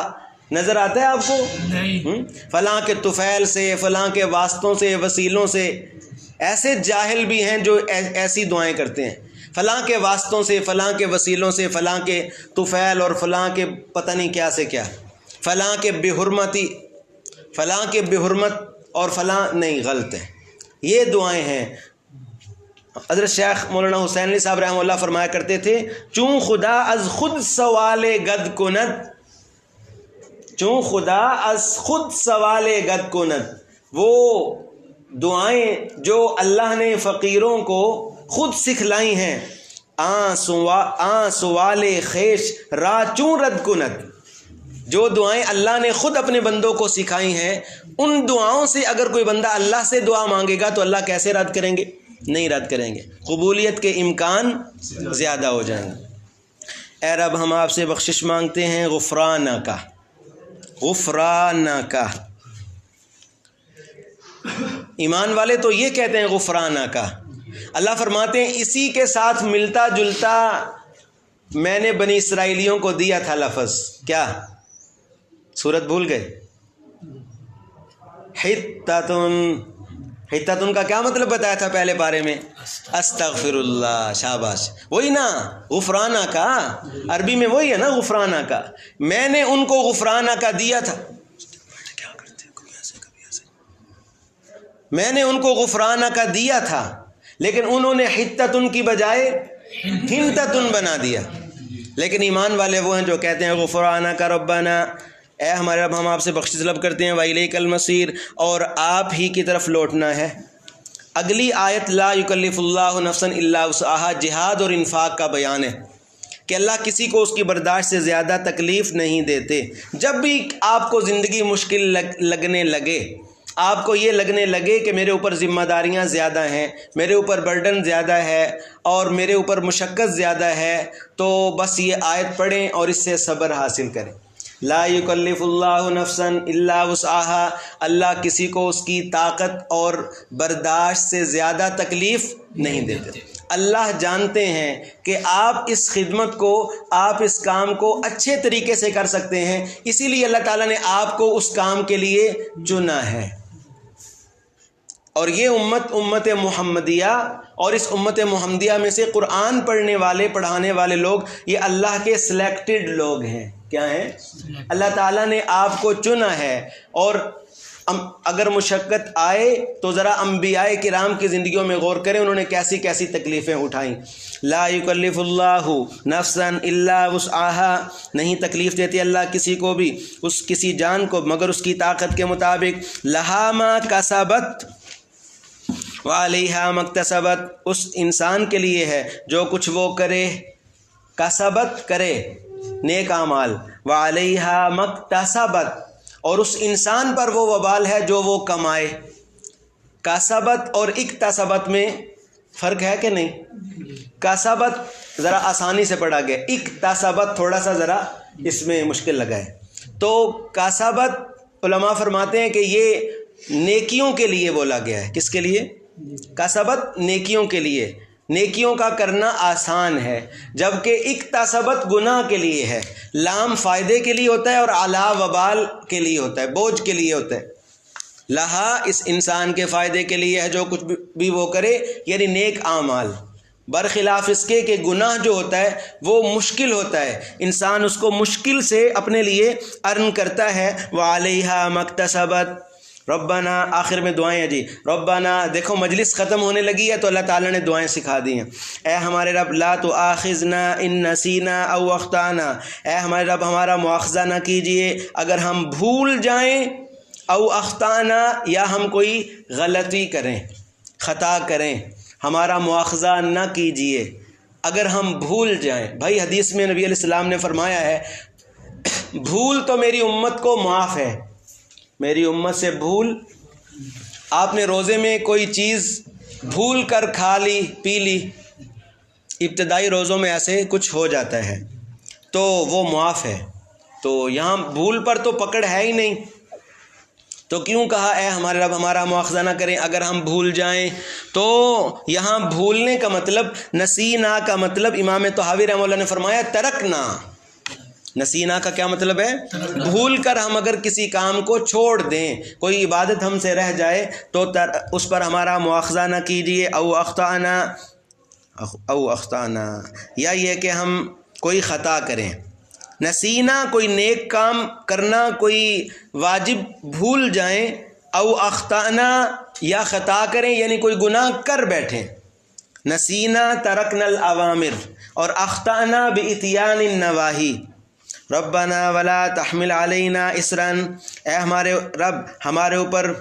Speaker 1: نظر آتا ہے آپ کو؟ نہیں۔ فلاں کے طفیل سے، فلاں کے واسطوں سے، وسیلوں سے، ایسے جاہل بھی ہیں جو ایسی دعائیں کرتے ہیں، فلاں کے واسطوں سے، فلاں کے وسیلوں سے، فلاں کے طفیل اور فلاں کے پتہ نہیں کیا سے کیا، فلاں کے بے حرمتی، فلاں کے بے حرمت اور فلاں، نہیں، غلط ہے۔ یہ دعائیں ہیں۔ حضرت شیخ مولانا حسین علی صاحب رحمہ اللہ فرمایا کرتے تھے، چون خدا از خود سوال گد کند، چون خدا از خود سوال گد کند، وہ دعائیں جو اللہ نے فقیروں کو خود سکھلائی ہیں، آن سوال خیش را چون رد کند، جو دعائیں اللہ نے خود اپنے بندوں کو سکھائی ہیں، ان دعاؤں سے اگر کوئی بندہ اللہ سے دعا مانگے گا تو اللہ کیسے رد کریں گے؟ نہیں رد کریں گے، قبولیت کے امکان زیادہ ہو جائیں گے۔ اے رب ہم آپ سے بخشش مانگتے ہیں، غفرانہ کا، غفرانہ کا۔ ایمان والے تو یہ کہتے ہیں غفرانہ کا، اللہ فرماتے ہیں اسی کے ساتھ ملتا جلتا میں نے بنی اسرائیلیوں کو دیا تھا لفظ، کیا؟ سورت بھول گئے؟ حتتن، حتتن کا کیا مطلب بتایا تھا پہلے پارے میں؟ استغفر اللہ، شاباش، وہی نا غفرانہ کا، عربی میں وہی ہے نا غفرانہ کا. میں نے ان کو غفرانہ کا دیا تھا، میں نے ان کو غفرانہ کا دیا تھا، لیکن انہوں نے حتتن کی بجائے ہنتتن بنا دیا. لیکن ایمان والے وہ ہیں جو کہتے ہیں غفرانہ کا ربنا، اے ہمارے رب ہم آپ سے بخشش طلب کرتے ہیں، وَإِلَيْكَ الْمَصِيرُ، اور آپ ہی کی طرف لوٹنا ہے. اگلی آیت لا یکلف اللہ نفسا الا وسعہا، جہاد اور انفاق کا بیان ہے کہ اللہ کسی کو اس کی برداشت سے زیادہ تکلیف نہیں دیتے. جب بھی آپ کو زندگی مشکل لگنے لگے، آپ کو یہ لگنے لگے کہ میرے اوپر ذمہ داریاں زیادہ ہیں، میرے اوپر برڈن زیادہ ہے اور میرے اوپر مشقت زیادہ ہے، تو بس یہ آیت پڑھیں اور اس سے صبر حاصل کریں. لا یکلف اللہ نفسا الا وسعہا، اللہ کسی کو اس کی طاقت اور برداشت سے زیادہ تکلیف نہیں دیتے. اللہ جانتے ہیں کہ آپ اس خدمت کو، آپ اس کام کو اچھے طریقے سے کر سکتے ہیں، اسی لیے اللہ تعالیٰ نے آپ کو اس کام کے لیے چنا ہے. اور یہ امت محمدیہ، اور اس امت محمدیہ میں سے قرآن پڑھنے والے، پڑھانے والے لوگ، یہ اللہ کے سلیکٹڈ لوگ ہیں. کیا ہیں؟ اللہ تعالیٰ نے آپ کو چنا ہے. اور اگر مشقت آئے تو ذرا انبیاء کرام کی زندگیوں میں غور کریں، انہوں نے کیسی کیسی تکلیفیں اٹھائیں. لا یکلف اللہ نفسا الا وسعہا، نہیں تکلیف دیتی اللہ کسی کو بھی، اس کسی جان کو مگر اس کی طاقت کے مطابق. لہا ما کسبت وعلیہا ما اکتسبت، اس انسان کے لیے ہے جو کچھ وہ کرے، کسبت کرے نیک اعمال، وعلیہا ما اکتسبت، اور اس انسان پر وہ وبال ہے جو وہ کمائے. کسبت اور اکتسبت میں فرق ہے کہ نہیں؟ کسبت ذرا آسانی سے پڑھا گیا، اکتسبت تھوڑا سا ذرا اس میں مشکل لگا ہے. تو کسبت علماء فرماتے ہیں کہ یہ نیکیوں کے لیے بولا گیا ہے. کس کے لیے؟ کسبت نیکیوں کے لیے، نیکیوں کا کرنا آسان ہے، جبکہ اکتسبت گناہ کے لیے ہے. لام فائدے کے لیے ہوتا ہے اور علا وبال کے لیے ہوتا ہے، بوجھ کے لیے ہوتا ہے. لہا اس انسان کے فائدے کے لیے ہے جو کچھ بھی وہ کرے، یعنی نیک اعمال، برخلاف اس کے کہ گناہ جو ہوتا ہے وہ مشکل ہوتا ہے، انسان اس کو مشکل سے اپنے لیے ارن کرتا ہے. وعلیہا ما اکتسبت. ربنا، آخر میں دعائیں ہیں جی. ربنا، دیکھو مجلس ختم ہونے لگی ہے تو اللہ تعالیٰ نے دعائیں سکھا دی ہیں. اے ہمارے رب لا تؤاخذنا ان نسینا او اخطانا، اے ہمارے رب ہمارا مواخذہ نہ کیجئے اگر ہم بھول جائیں، او اخطانا، یا ہم کوئی غلطی کریں، خطا کریں، ہمارا مواخذہ نہ کیجئے اگر ہم بھول جائیں. بھائی حدیث میں نبی علیہ السلام نے فرمایا ہے بھول تو میری امت کو معاف ہے، میری امت سے بھول. آپ نے روزے میں کوئی چیز بھول کر کھا لی، پی لی، ابتدائی روزوں میں ایسے کچھ ہو جاتا ہے تو وہ معاف ہے. تو یہاں بھول پر تو پکڑ ہے ہی نہیں، تو کیوں کہا اے ہمارے رب ہمارا مواخذہ نہ کریں اگر ہم بھول جائیں؟ تو یہاں بھولنے کا مطلب، نسینا کا مطلب امام طحاوی رحمہ اللہ نے فرمایا ترکنا. نسینا کا کیا مطلب ہے؟ بھول کر ہم اگر کسی کام کو چھوڑ دیں، کوئی عبادت ہم سے رہ جائے تو اس پر ہمارا مواخذہ نہ کیجیے. او اخطانا، یا یہ کہ ہم کوئی خطا کریں. نسینا کوئی نیک کام کرنا، کوئی واجب بھول جائیں. او اخطانا، یا خطا کریں یعنی کوئی گناہ کر بیٹھیں. نسینا ترکنا الاوامر، اور اخطانا باتیان النواہی. ربنا ولا تحمل علینا اسرا، اے ہمارے رب ہمارے اوپر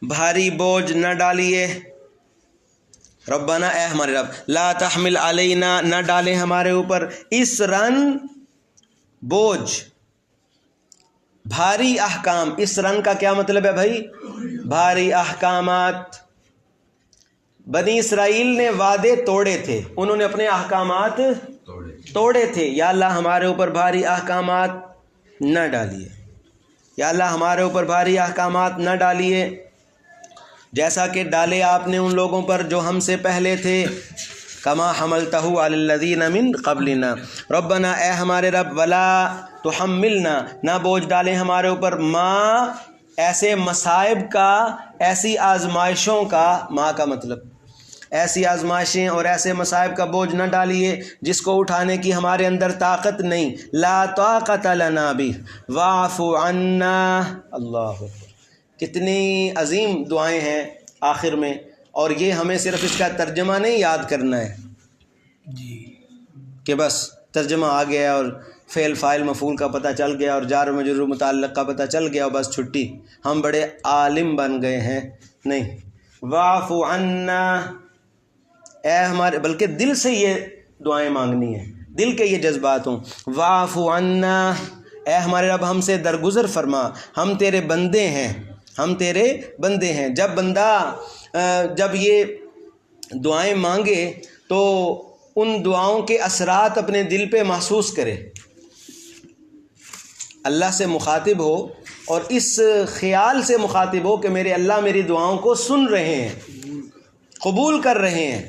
Speaker 1: بھاری بوجھ نہ ڈالیے. ربنا، اے ہمارے رب، لا تحمل علینا، نہ ڈالیں ہمارے اوپر، اسرن بوجھ، بھاری احکام. اسرن کا کیا مطلب ہے بھائی؟ بھاری احکامات. بنی اسرائیل نے وعدے توڑے تھے، انہوں نے اپنے احکامات توڑے تھے. یا اللہ ہمارے اوپر بھاری احکامات نہ ڈالیے، یا اللہ ہمارے اوپر بھاری احکامات نہ ڈالیے جیسا کہ ڈالے آپ نے ان لوگوں پر جو ہم سے پہلے تھے. کما حملتہ علی الذین من قبلنا. ربنا، اے ہمارے رب، ولا تحملنا، نہ بوجھ ڈالیں ہمارے اوپر، ما ایسے مصائب کا، ایسی آزمائشوں کا، ما کا مطلب ایسی آزمائشیں اور ایسے مصائب کا بوجھ نہ ڈالیے جس کو اٹھانے کی ہمارے اندر طاقت نہیں، لا طاقت لنا بہ واعف عنا۔ اللہ اکبر، کتنی عظیم دعائیں ہیں آخر میں، اور یہ ہمیں صرف اس کا ترجمہ نہیں یاد کرنا ہے
Speaker 2: جی
Speaker 1: کہ بس ترجمہ آ گیا اور فعل فاعل مفعول کا پتہ چل گیا اور جار و مجرور متعلق کا پتہ چل گیا اور بس چھٹی، ہم بڑے عالم بن گئے ہیں، نہیں۔ واعف عنا، اے ہمارے، بلکہ دل سے یہ دعائیں مانگنی ہیں، دل کے یہ جذبات ہوں۔ واعف عنا، اے ہمارے رب ہم سے درگزر فرما، ہم تیرے بندے ہیں، ہم تیرے بندے ہیں۔ جب بندہ جب یہ دعائیں مانگے تو ان دعاؤں کے اثرات اپنے دل پہ محسوس کرے، اللہ سے مخاطب ہو اور اس خیال سے مخاطب ہو کہ میرے اللہ میری دعاؤں کو سن رہے ہیں، قبول کر رہے ہیں۔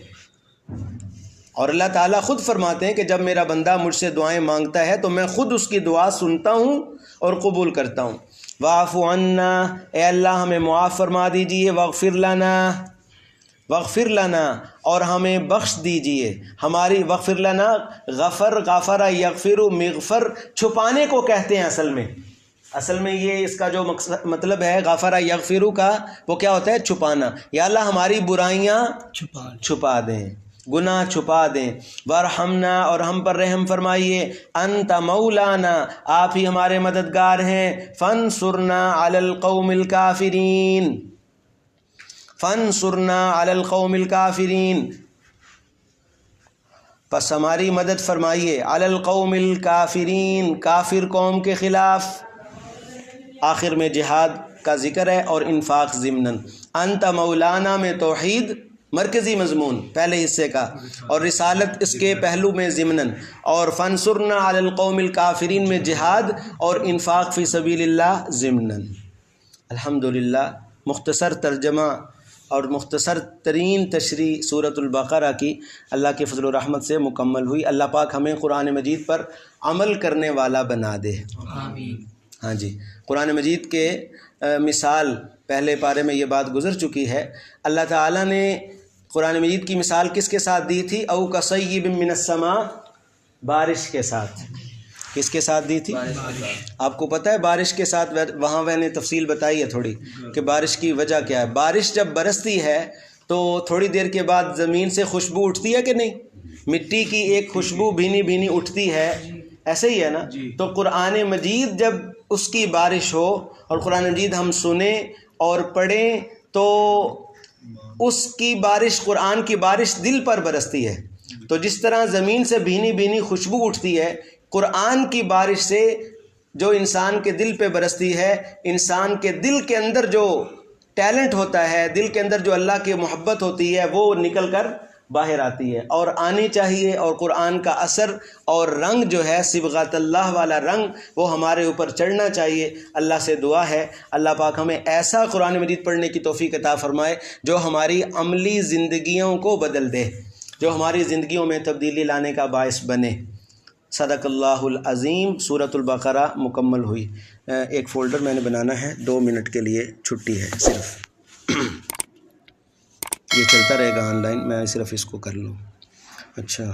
Speaker 1: اور اللہ تعالیٰ خود فرماتے ہیں کہ جب میرا بندہ مجھ سے دعائیں مانگتا ہے تو میں خود اس کی دعا سنتا ہوں اور قبول کرتا ہوں۔ واعف عنا، اے اللہ ہمیں معاف فرما دیجئے، واغفر لنا، واغفر لنا، اور ہمیں بخش دیجئے ہماری، واغفر لنا، غفر، غافر، یغفر، مغفر چھپانے کو کہتے ہیں اصل میں یہ اس کا جو مطلب ہے غافر یغفر کا، وہ کیا ہوتا ہے؟ چھپانا۔ یا اللہ ہماری برائیاں چھپا دیں، گناہ چھپا دیں۔ وارحمنا، اور ہم پر رحم فرمائیے۔ انت مولانا، آپ ہی ہمارے مددگار ہیں۔ فانصرنا علی القوم الکافرین، فانصرنا علی القوم الکافرین، پس ہماری مدد فرمائیے، علی القوم الکافرین، کافر قوم کے خلاف۔ آخر میں جہاد کا ذکر ہے اور انفاق ضمناً۔ انت مولانا میں توحید مرکزی مضمون پہلے حصے کا، اور رسالت اس کے پہلو میں ضمناً، اور فانصرنا علی القوم الکافرین میں جہاد اور انفاق فی سبیل اللہ ضمناً۔ الحمدللہ، مختصر ترجمہ اور مختصر ترین تشریح سورۃ البقرہ کی اللہ کے فضل و رحمت سے مکمل ہوئی۔ اللہ پاک ہمیں قرآن مجید پر عمل کرنے والا بنا دے،
Speaker 2: آمین۔
Speaker 1: ہاں جی، قرآن مجید کے مثال پہلے پارے میں یہ بات گزر چکی ہے۔ اللہ تعالیٰ نے قرآن مجید کی مثال کس کے ساتھ دی تھی؟ او کصیب من السماء، بارش کے ساتھ۔ کس کے ساتھ دی تھی؟ آپ کو پتہ ہے بارش کے ساتھ، وہاں میں نے تفصیل بتائی ہے تھوڑی کہ بارش کی وجہ کیا ہے۔ بارش جب برستی ہے تو تھوڑی دیر کے بعد زمین سے خوشبو اٹھتی ہے کہ نہیں؟ مٹی کی ایک خوشبو بھینی بھینی اٹھتی ہے، ایسے ہی ہے نا؟ تو قرآن مجید جب اس کی بارش ہو اور قرآن مجید ہم سنیں اور پڑھیں تو اس کی بارش، قرآن کی بارش دل پر برستی ہے۔ تو جس طرح زمین سے بھینی بھینی خوشبو اٹھتی ہے، قرآن کی بارش سے جو انسان کے دل پہ برستی ہے، انسان کے دل کے اندر جو ٹیلنٹ ہوتا ہے، دل کے اندر جو اللہ کی محبت ہوتی ہے، وہ نکل کر باہر آتی ہے اور آنی چاہیے۔ اور قرآن کا اثر اور رنگ جو ہے، صبغۃ اللہ والا رنگ، وہ ہمارے اوپر چڑھنا چاہیے۔ اللہ سے دعا ہے اللہ پاک ہمیں ایسا قرآن مجید پڑھنے کی توفیق عطا فرمائے جو ہماری عملی زندگیوں کو بدل دے، جو ہماری زندگیوں میں تبدیلی لانے کا باعث بنے۔ صدق اللہ العظیم۔ سورۃ البقرہ مکمل ہوئی۔ ایک فولڈر میں نے بنانا ہے، 2 منٹ کے لیے چھٹی ہے صرف، یہ چلتا رہے گا آن لائن، میں صرف اس کو کر لوں۔ اچھا،